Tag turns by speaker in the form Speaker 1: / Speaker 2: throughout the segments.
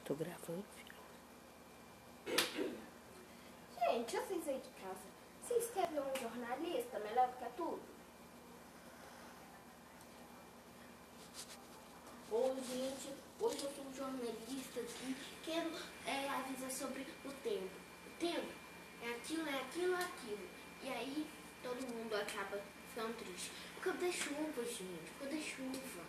Speaker 1: Tô gravando.
Speaker 2: Gente, vocês aí de casa, vocês querem ver um jornalista melhor do que tudo?
Speaker 3: Oi, gente, hoje eu sou um jornalista e quero avisar sobre o tempo. O tempo é aquilo, é aquilo. E aí todo mundo acaba ficando triste. Por causa da chuva, gente, por causa da chuva.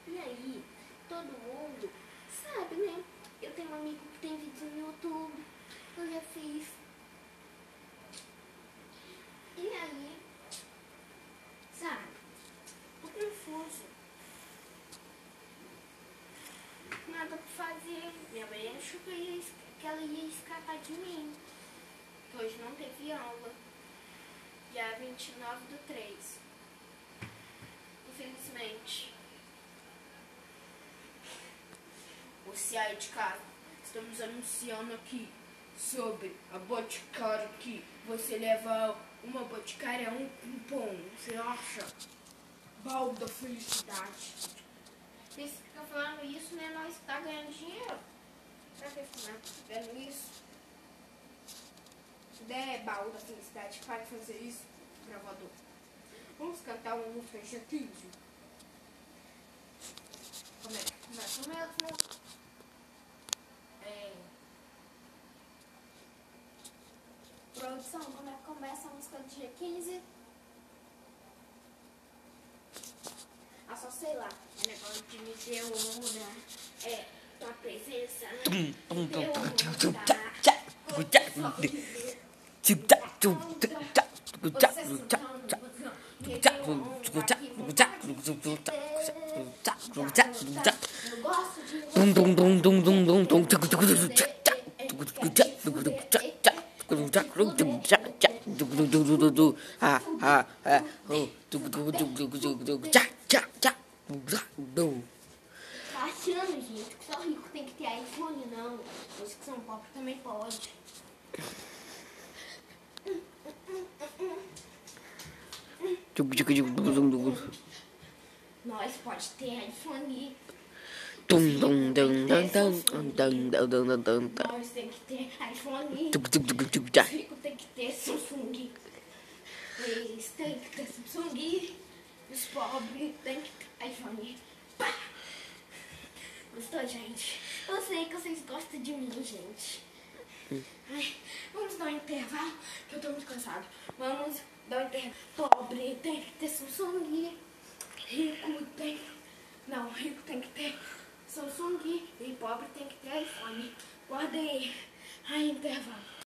Speaker 3: E aí, todo mundo sabe, né? Eu tenho um amigo que tem vídeo no YouTube, eu já fiz. E aí, sabe? Tô confuso. Nada pra fazer. Minha mãe achou que ela ia escapar de mim. Hoje não teve aula. Dia 29/3. Infelizmente. Você aí de casa, estamos anunciando aqui sobre a Boticário que você leva uma Boticária um cupom. Você acha? Balde da felicidade.
Speaker 2: Vocês ficam falando isso, né? Nós tá ganhando dinheiro. Pra que ficar vendo isso?
Speaker 3: Se der baú da felicidade, para de fazer isso, gravador. Vamos cantar uma música de 15.
Speaker 2: Começa mesmo. Produção, como é que começa a música do dia 15? Ah, só sei lá.
Speaker 3: É negócio de me ter uma, tua presença, né? Tá achando, gente, que só rico tem que ter iPhone? Não. Os que são pobres também pode. Nós pode ter iPhone. Nós tem que ter iPhone. Os ricos tem que ter Samsung. Eles têm que ter Samsung. Os pobres tem que ter iPhone. Pá! Gostou, gente? Eu sei que vocês gostam de mim, gente. Ai, vamos dar um intervalo, que eu tô muito cansado. Vamos dar um intervalo. Pobre tem que ter Samsung. Rico tem... Não, rico tem que ter Samsung. E pobre tem que ter iPhone. Guarda aí. Ai, intervalo.